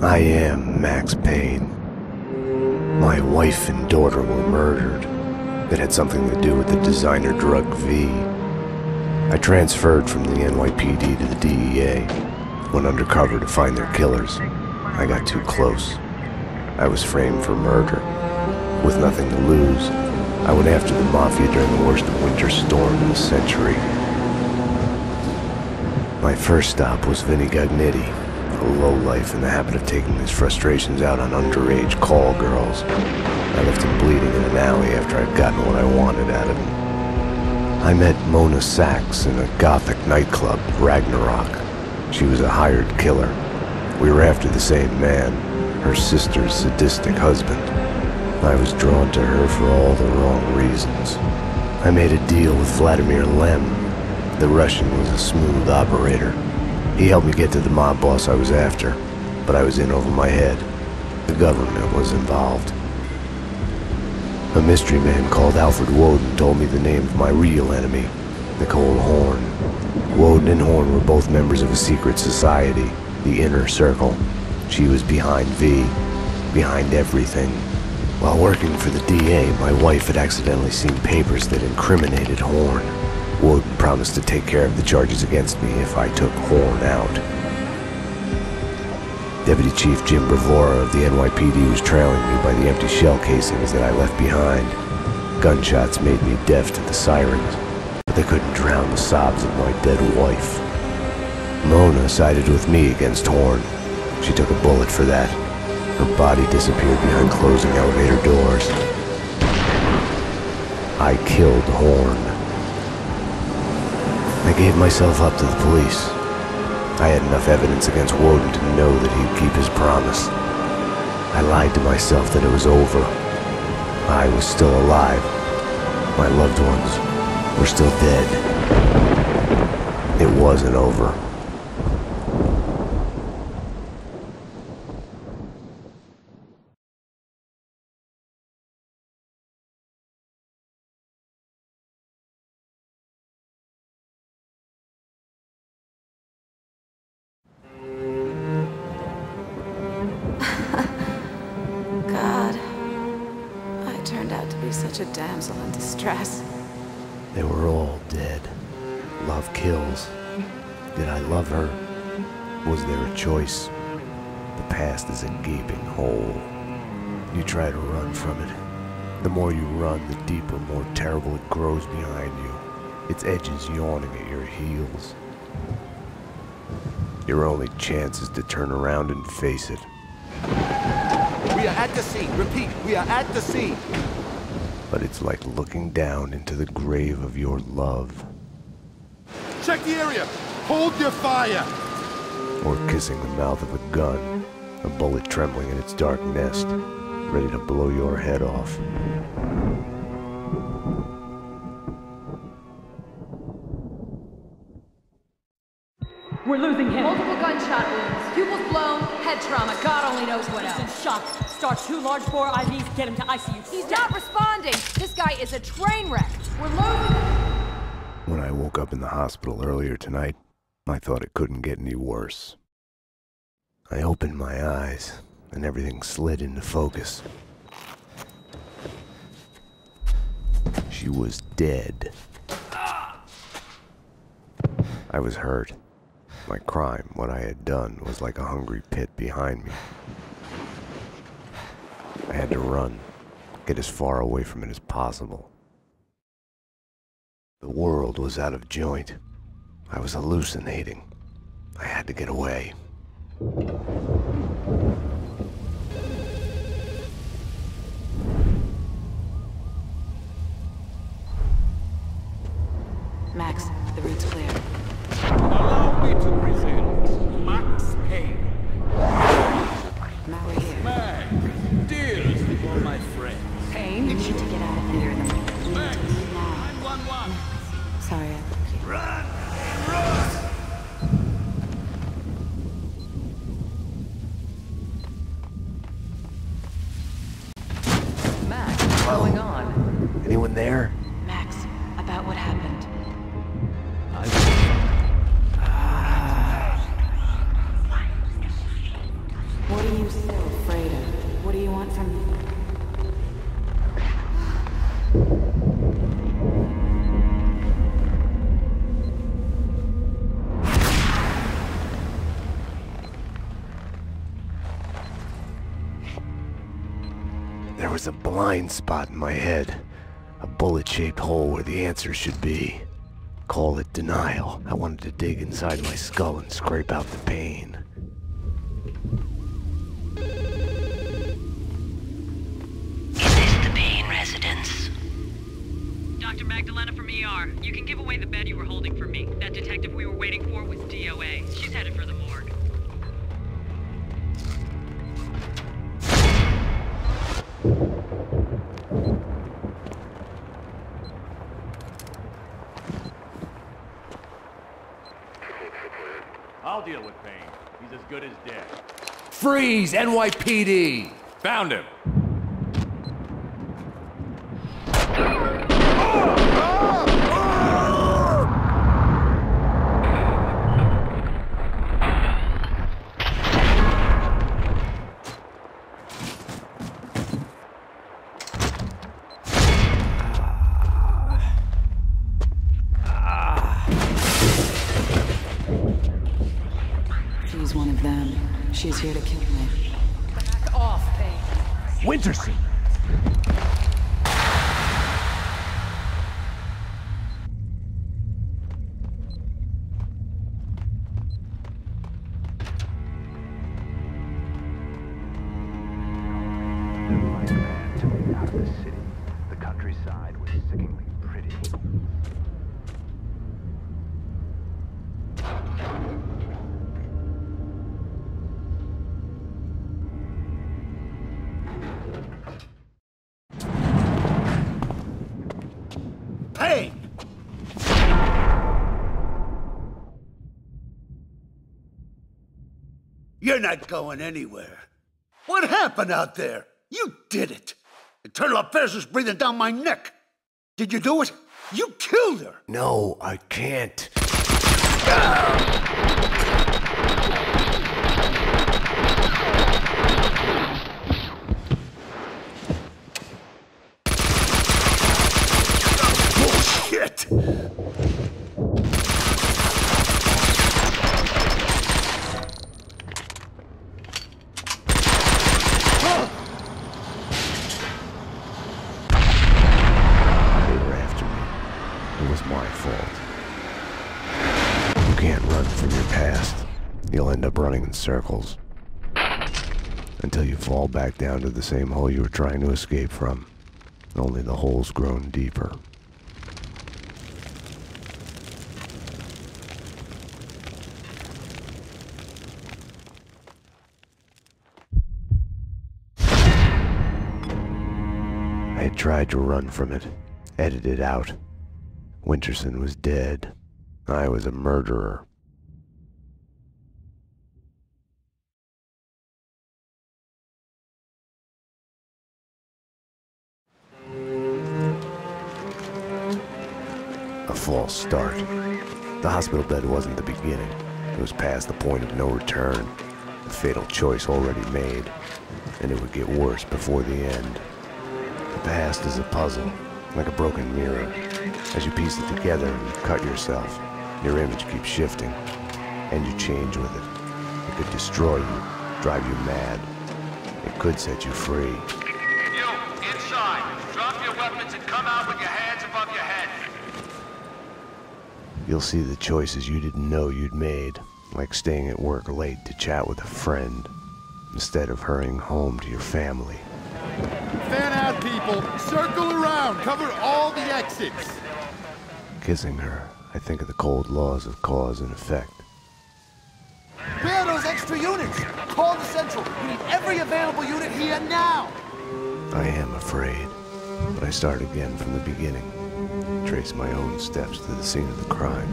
I am Max Payne. My wife and daughter were murdered. It had something to do with the designer drug V. I transferred from the NYPD to the DEA, went undercover to find their killers. I got too close. I was framed for murder. With nothing to lose, I went after the Mafia during the worst winter storm in a century. My first stop was Vinny Gagnetti, a lowlife in the habit of taking his frustrations out on underage call girls. I left him bleeding in an alley after I'd gotten what I wanted out of him. I met Mona Sachs in a gothic nightclub, Ragnarok. She was a hired killer. We were after the same man, her sister's sadistic husband. I was drawn to her for all the wrong reasons. I made a deal with Vladimir Lem. The Russian was a smooth operator. He helped me get to the mob boss I was after, but I was in over my head. The government was involved. A mystery man called Alfred Woden told me the name of my real enemy, Nicole Horn. Woden and Horn were both members of a secret society, the Inner Circle. She was behind V, behind everything. While working for the DA, my wife had accidentally seen papers that incriminated Horn. Woden promised to take care of the charges against me if I took Horn out. Deputy Chief Jim Bravura of the NYPD was trailing me by the empty shell casings that I left behind. Gunshots made me deaf to the sirens, but they couldn't drown the sobs of my dead wife. Mona sided with me against Horn. She took a bullet for that. Her body disappeared behind closing elevator doors. I killed Horn. I gave myself up to the police. I had enough evidence against Woden to know that he'd keep his promise. I lied to myself that it was over. I was still alive. My loved ones were still dead. It wasn't over. Such a damsel in distress. They were all dead. Love kills. Did I love her? Was there a choice? The past is a gaping hole. You try to run from it. The more you run, the deeper, more terrible it grows behind you. Its edges yawning at your heels. Your only chance is to turn around and face it. We are at the scene. Repeat, we are at the scene. But it's like looking down into the grave of your love. Check the area! Hold your fire! Or kissing the mouth of a gun, a bullet trembling in its dark nest, ready to blow your head off. We're losing him. Multiple gunshot wounds, pupils blown, head trauma, God only knows what He's in else. shock. Start 2 large bore IVs, get him to ICU. He's not responding. This guy is a train wreck. We're losing. When I woke up in the hospital earlier tonight, I thought it couldn't get any worse. I opened my eyes, and everything slid into focus. She was dead. I was hurt. My crime, what I had done, was like a hungry pit behind me. I had to run, get as far away from it as possible. The world was out of joint. I was hallucinating. I had to get away. Max, the route's clear. Allow me to present Max Payne. Now we're here. Max, deals for my friends. Payne? We need to get out of here. We need Max, to leave now. 911. Sorry, I broke you. Run! Run! Max, what's going on? Anyone there? Max, about what happened. What do you was a blind spot in my head. A bullet-shaped hole where the answer should be. Call it denial. I wanted to dig inside my skull and scrape out the pain. Is this the Payne residence? Dr. Magdalena from ER. You can give away the bed you were holding for me. That detective we were waiting for was DOA. She's headed for the morgue. I'll deal with Payne. He's as good as dead. Freeze, NYPD! Found him! He's one of them. She's here to kill me. Back off, Payne. Winterson! Moonlight man took me out of the city. The countryside was sickeningly pretty. Payne! You're not going anywhere. What happened out there? You did it. Internal affairs was breathing down my neck. Did you do it? You killed her. No, I can't. Bullshit. They were after me. It was my fault. You can't run from your past. You'll end up running in circles. Until you fall back down to the same hole you were trying to escape from. Only the hole's grown deeper. I had tried to run from it, edit it out. Winterson was dead. I was a murderer. A false start. The hospital bed wasn't the beginning. It was past the point of no return. A fatal choice already made. And it would get worse before the end. The past is a puzzle, like a broken mirror. As you piece it together and cut yourself, your image keeps shifting, and you change with it. It could destroy you, drive you mad. It could set you free. You, inside! Drop your weapons and come out with your hands above your head! You'll see the choices you didn't know you'd made, like staying at work late to chat with a friend, instead of hurrying home to your family. Fan out, people! Circle around! Cover all the exits! Kissing her, I think of the cold laws of cause and effect. Where are those extra units? Call the Central. We need every available unit here now! I am afraid, but I start again from the beginning. Trace my own steps to the scene of the crime.